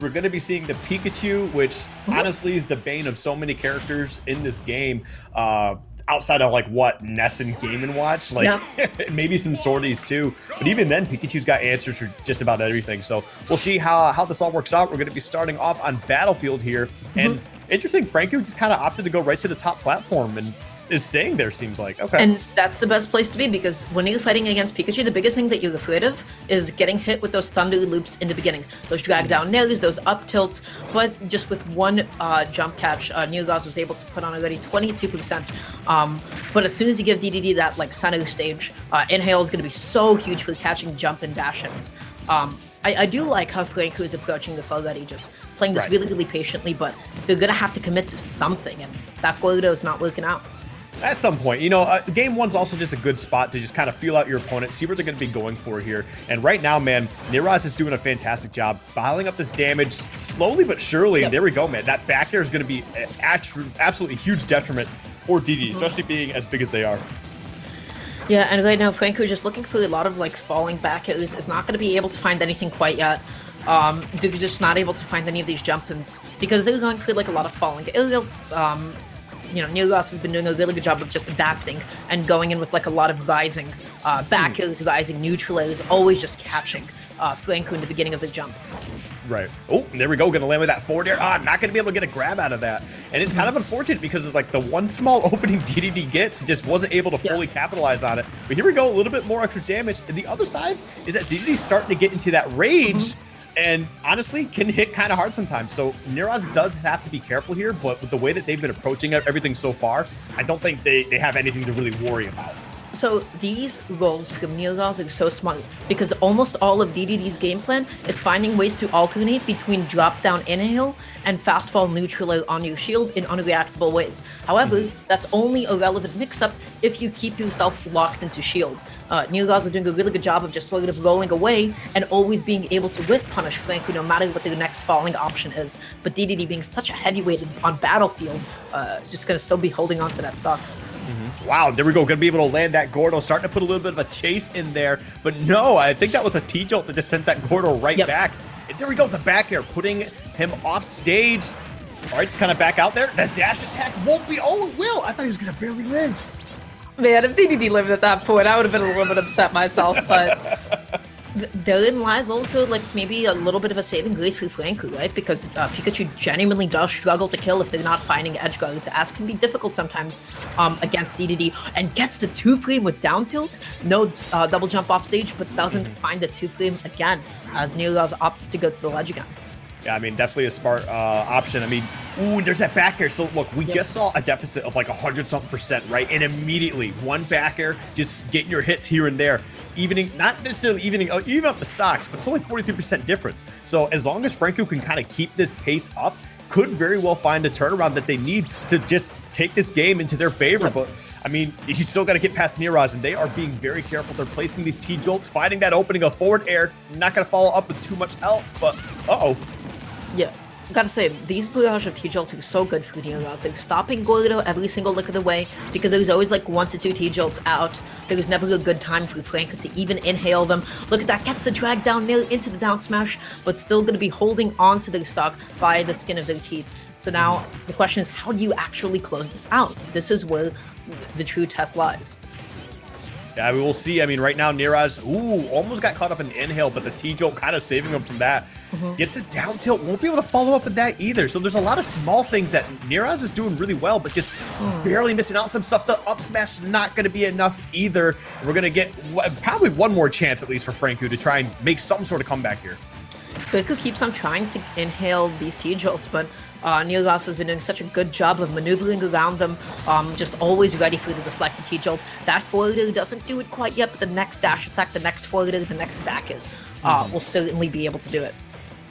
we're going to be seeing the Pikachu, which honestly is the bane of so many characters in this game. Outside of like what Ness and Game & Watch, like maybe some sorties too. But even then, Pikachu's got answers for just about everything. So we'll see how this all works out. We're going to be starting off on Battlefield here. And interesting, Franku just kind of opted to go right to the top platform and is staying there, seems like. Okay. And that's the best place to be, because when you're fighting against Pikachu, the biggest thing that you're afraid of is getting hit with those thunder loops in the beginning. Those drag down nails, those up tilts. But just with one jump catch, Neeroz was able to put on already 22%. But as soon as you give Dedede that like center stage, Inhale is going to be so huge for catching jump and dash hits. I do like how Franku is approaching this already, just playing this really, really patiently, but they're going to have to commit to something, and that Gordo is not working out. At some point, you know, game one's also just a good spot to just kind of feel out your opponent, see what they're going to be going for here. And right now, man, Neeroz is doing a fantastic job piling up this damage slowly but surely. And there we go, man. That back air is going to be an absolutely huge detriment for Dedede, especially being as big as they are. Yeah, and right now, Franku just looking for a lot of like falling back airs, is not going to be able to find anything quite yet. They're just not able to find any of these jump-ins because they're going for like a lot of falling aerials. You know, Neeroz has been doing a really good job of just adapting and going in with like a lot of rising back airs, rising neutral airs, always just catching Franku in the beginning of the jump. Right. Oh, there we go. Gonna land with that forward air. Not gonna be able to get a grab out of that. And it's kind of unfortunate because it's like the one small opening Dedede gets, just wasn't able to fully capitalize on it. But here we go, a little bit more extra damage. And the other side is that Dedede's starting to get into that rage. And honestly, can hit kind of hard sometimes. So Neeroz does have to be careful here, but with the way that they've been approaching everything so far, I don't think they have anything to really worry about. So these roles from Neeroz are so smart because almost all of Dedede's game plan is finding ways to alternate between drop down inhale and fast fall neutral air on your shield in unreactable ways. However, that's only a relevant mix-up if you keep yourself locked into shield. Neeroz is doing a really good job of just sort of rolling away and always being able to whiff punish Franku no matter what the next falling option is. But Dedede being such a heavyweight on Battlefield, just gonna still be holding on to that stock. Wow, there we go. Gonna be able to land that Gordo. Starting to put a little bit of a chase in there. But no, I think that was a T-Jolt that just sent that Gordo right back. And there we go, the back air, putting him off stage. All right, it's kind of back out there. That dash attack won't be. Oh, it will. I thought he was gonna barely live. Man, if Dedede lived at that point, I would have been a little bit upset myself, but therein lies also like maybe a little bit of a saving grace for Franku, right? Because Pikachu genuinely does struggle to kill if they're not finding edge guards, as can be difficult sometimes against Dedede, and gets the 2-frame with down tilt, no double jump off stage, but doesn't find the 2-frame again, as Neeroz opts to go to the ledge again. Yeah, I mean, definitely a smart option. I mean, ooh, there's that back air. So look, we just saw a deficit of like 100-something%, right? And immediately, one back air, just getting your hits here and there. Evening, not necessarily even up the stocks, but it's only 43% difference. So as long as Franku can kind of keep this pace up, could very well find a turnaround that they need to just take this game into their favor. But I mean, you still got to get past Neeroz, and they are being very careful. They're placing these T-Jolts, finding that opening of forward air, not going to follow up with too much else, but Yeah, gotta say, these barrage of T-Jolts are so good for Neeroz. They're stopping Gordo every single look of the way because there's always like 1 to 2 T-Jolts out. There's never a good time for Franku to even inhale them. Look at that, gets the drag down nail into the down smash, but still gonna be holding on to their stock by the skin of their teeth. So now the question is, how do you actually close this out? This is where the true test lies. Yeah, we will see. I mean, right now, Neeroz, almost got caught up in the inhale, but the T-Jolt kind of saving him from that. Gets the down tilt, won't be able to follow up with that either. So there's a lot of small things that Neeroz is doing really well, but just barely missing out on some stuff. The up smash not going to be enough either. And we're going to get probably one more chance, at least for Franku, to try and make some sort of comeback here. Franku keeps on trying to inhale these T-Jolts, but Neeroz has been doing such a good job of maneuvering around them, just always ready for the deflected T-Jolt. That forwarder doesn't do it quite yet, but the next dash attack, the next forwarder, the next back air will certainly be able to do it.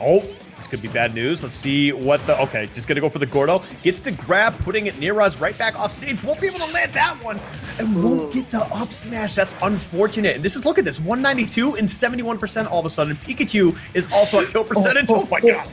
Oh, this could be bad news. Let's see what the... Okay, just going to go for the Gordo. Gets to grab, putting it Neeroz right back off stage. Won't be able to land that one. And won't get the up smash. That's unfortunate. And this is, look at this, 192 and 71% all of a sudden. Pikachu is also at kill percentage. Oh my god.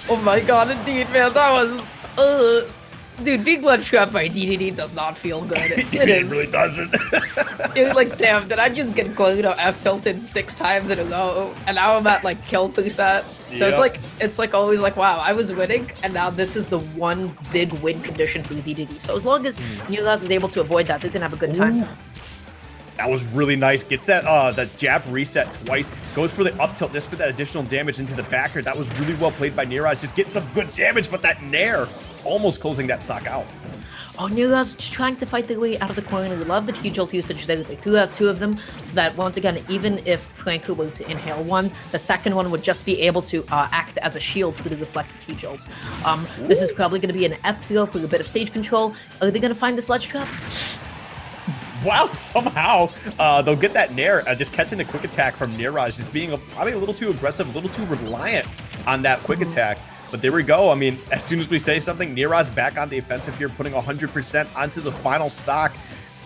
Oh my god, indeed, man. That was... Dude, being blood trapped by Dedede does not feel good. It really doesn't. It was like, damn, did I just get Goldo F tilted 6 times in a row, and now I'm at like kill preset. So it's like always like, wow, I was winning, and now this is the one big win condition for Dedede. So as long as Neeroz is able to avoid that, they're gonna have a good time. Ooh. That was really nice. Gets that jab reset twice. Goes for the up tilt just for that additional damage into the backer. That was really well played by Neeroz. Just getting some good damage, but that Nair almost closing that stock out. Oh, Neeroz just trying to fight their way out of the corner. We love the T-Jolt usage there. They threw out 2 of them, so that once again, even if Franku were to inhale 1, the second one would just be able to act as a shield for the reflected T-Jolt. This is probably going to be an F throw for a bit of stage control. Are they going to find the sledge trap? Wow, somehow they'll get that Nair, just catching the quick attack from Neeroz, just being probably a little too aggressive, a little too reliant on that quick attack. But there we go. I mean, as soon as we say something, Neeroz back on the offensive here, putting 100% onto the final stock.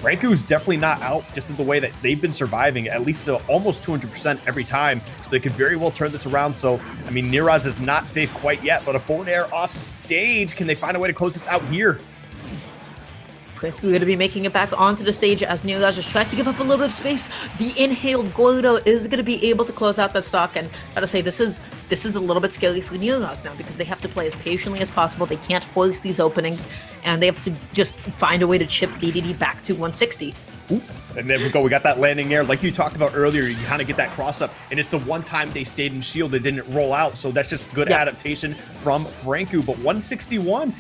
Franku's definitely not out, just in the way that they've been surviving, at least almost 200% every time. So they could very well turn this around. So, I mean, Neeroz is not safe quite yet, but a forward air off stage. Can they find a way to close this out here? We're going to be making it back onto the stage as Neeroz just tries to give up a little bit of space. The inhaled Goldo is going to be able to close out that stock, and gotta say, this is a little bit scary for Neeroz now because they have to play as patiently as possible. They can't force these openings, and they have to just find a way to chip Dedede back to 160. Ooh. And there we go. We got that landing there. Like you talked about earlier, you kind of get that cross up, and it's the one time they stayed in shield, they didn't roll out. So that's just good adaptation from Franku. But 161.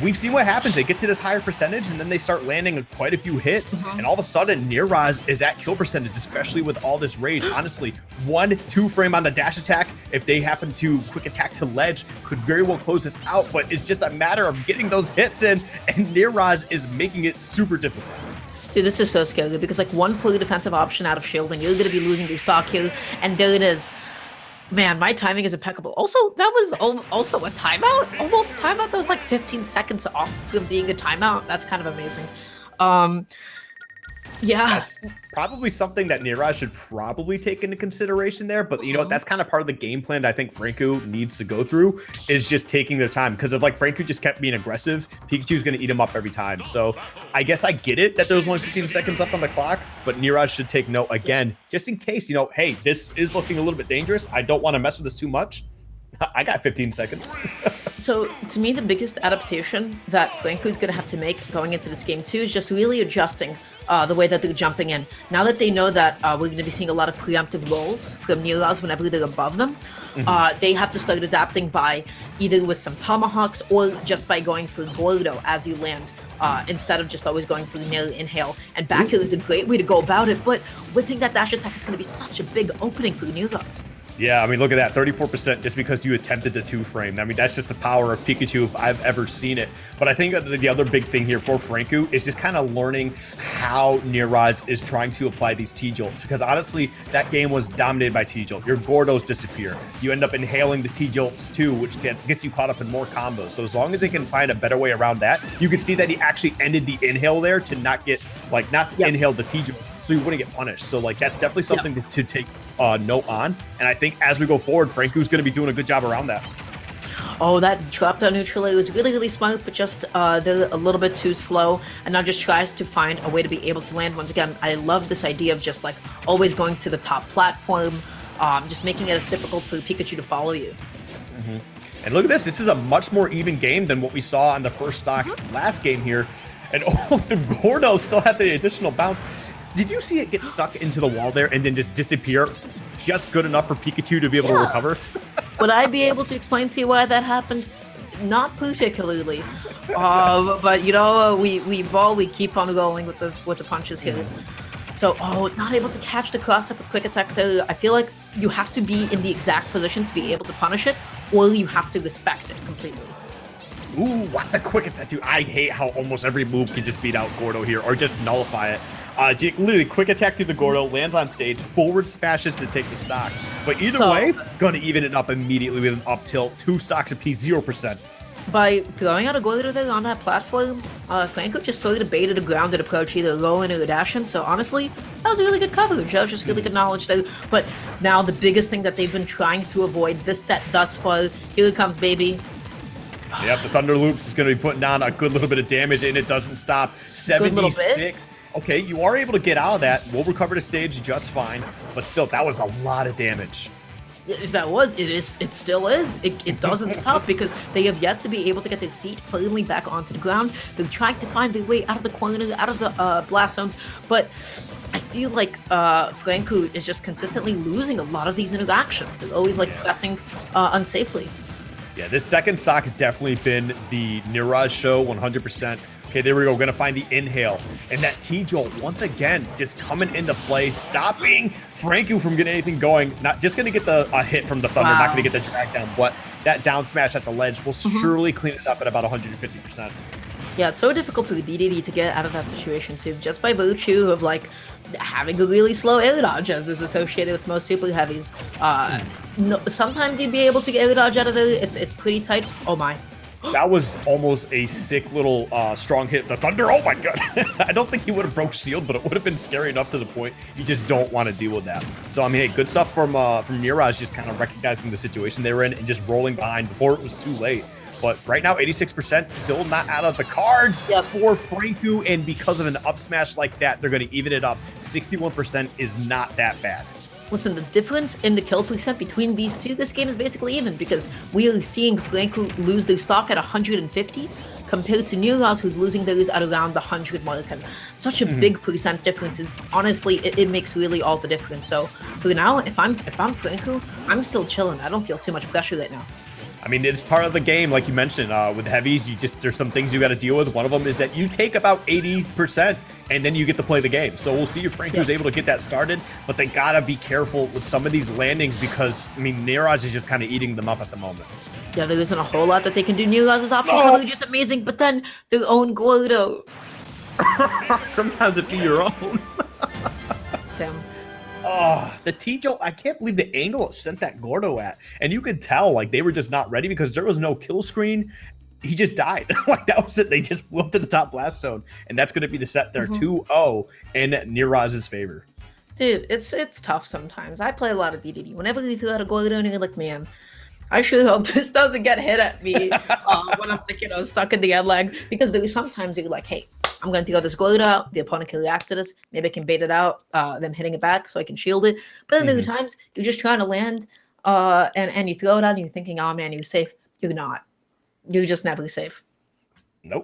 We've seen what happens. They get to this higher percentage, and then they start landing quite a few hits. And all of a sudden, Neeroz is at kill percentage, especially with all this rage. Honestly, 1-2 frame on the dash attack, if they happen to quick attack to ledge, could very well close this out. But it's just a matter of getting those hits in, and Neeroz is making it super difficult. Dude, this is so scary because like one poor defensive option out of shield, and you're going to be losing your stock here. And there it is. Man, my timing is impeccable. Also, that was also a timeout. Almost a timeout. That was like 15 seconds off from being a timeout. That's kind of amazing. Yeah. That's probably something that Neeroz should probably take into consideration there. But, you know, that's kind of part of the game plan that I think Franku needs to go through is just taking their time. Because if, like, Franku just kept being aggressive, Pikachu's going to eat him up every time. So I guess I get it that there's only 15 seconds left on the clock. But Neeroz should take note again, just in case, you know, hey, this is looking a little bit dangerous. I don't want to mess with this too much. I got 15 seconds. So, to me, the biggest adaptation that Franku's going to have to make going into this game, too, is just really adjusting the way that they're jumping in. Now that they know that we're going to be seeing a lot of preemptive rolls from Neeroz whenever they're above them, they have to start adapting by either with some tomahawks or just by going for Goldo as you land. Instead of just always going for the nail inhale. And back hill is a great way to go about it, but we think that dash attack is going to be such a big opening for Neeroz. Yeah, I mean, look at that, 34% just because you attempted the 2-frame. I mean, that's just the power of Pikachu if I've ever seen it. But I think that the other big thing here for Franku is just kind of learning how Neeroz is trying to apply these T-Jolts. Because honestly, that game was dominated by T-Jolt. Your Gordos disappear. You end up inhaling the T-Jolts too, which gets you caught up in more combos. So as long as they can find a better way around that, you can see that he actually ended the inhale there to not get, like, not to inhale the T-Jolt so he wouldn't get punished. So, like, that's definitely something to take note on. And I think as we go forward, Franku's going to be doing a good job around that. Oh, that drop down neutral air was really, really smart, but just they're a little bit too slow, and now just tries to find a way to be able to land. Once again, I love this idea of just like always going to the top platform, just making it as difficult for Pikachu to follow you. And look at this. This is a much more even game than what we saw on the first stocks last game here. And oh, the Gordo still had the additional bounce. Did you see it get stuck into the wall there and then just disappear just good enough for Pikachu to be able to recover? Would I be able to explain to you why that happened? Not particularly. But, you know, we keep on going with the punches here. So, not able to catch the cross-up with quick attack failure. I feel like you have to be in the exact position to be able to punish it, or you have to respect it completely. Ooh, what the quick attack, dude. I hate how almost every move can just beat out Gordo here, or just nullify it. Literally, quick attack through the Gordo, lands on stage, forward smashes to take the stock. But either way, gonna even it up immediately with an up tilt, 2 stocks apiece, 0%. By throwing out a Gordo there on that platform, Franku just sort of baited a grounded approach, either low in or dash in. So honestly, that was really good coverage. That was just really good knowledge there. But now the biggest thing that they've been trying to avoid this set thus far, here it comes, baby. Yep, the Thunder Loops is going to be putting on a good little bit of damage, and it doesn't stop. 76. Okay, you are able to get out of that. We'll recover the stage just fine, but still, that was a lot of damage. If that was, it still is. It doesn't stop because they have yet to be able to get their feet firmly back onto the ground. They're trying to find their way out of the corners, out of the blast zones, but I feel like Franku is just consistently losing a lot of these interactions. They're always like pressing unsafely. Yeah, this second stock has definitely been the Neeroz show, 100%. Okay, there we go. We're going to find the inhale. And that T-Jolt, once again, just coming into play, stopping Franku from getting anything going. Not just going to get the hit from the Thunder, not going to get the drag down, but that down smash at the ledge will surely clean it up at about 150%. Yeah, it's so difficult for the Dedede to get out of that situation too, just by virtue of like having a really slow air dodge, as is associated with most super heavies. No, sometimes you'd be able to get air dodge out of there. It's pretty tight. Oh my. That was almost a sick little strong hit. The Thunder, oh my god. I don't think he would have broke shield, but it would have been scary enough to the point you just don't want to deal with that. So, I mean, hey, good stuff from Neeroz, just kind of recognizing the situation they were in and just rolling behind before it was too late. But right now, 86% still not out of the cards for Franku, and because of an up smash like that, they're going to even it up. 61% is not that bad. Listen, the difference in the kill percent between these two, this game is basically even because we are seeing Franku lose their stock at 150 compared to Neeroz, who's losing theirs at around the 100 mark. And such a big percent difference is honestly, it makes really all the difference. So for now, if I'm Franku, I'm still chilling. I don't feel too much pressure right now. I mean, it's part of the game, like you mentioned. With heavies, there's some things you got to deal with. One of them is that you take about 80%, and then you get to play the game. So we'll see if Franku is able to get that started, but they gotta be careful with some of these landings because, I mean, Neeroz is just kind of eating them up at the moment. Yeah, there isn't a whole lot that they can do. Neeroz's option really just amazing, but then their own Gordo. Sometimes it be your own. Damn. Oh, the T-Jolt, I can't believe the angle it sent that Gordo at. And you could tell, like, they were just not ready because there was no kill screen. He just died. Like, that was it. They just flew up to the top blast zone. And that's going to be the set there, 2-0 in Neeroz's favor. Dude, it's tough sometimes. I play a lot of Dedede. Whenever you throw out a Gordo and you're like, man, I sure hope this doesn't get hit at me when I'm like, stuck in the end lag. Because there's sometimes you're like, hey, I'm going to throw this Gordo out. The opponent can react to this. Maybe I can bait it out, them hitting it back so I can shield it. But then there are times you're just trying to land and you throw it out and you're thinking, oh man, you're safe. You're not. You're just never safe. Nope.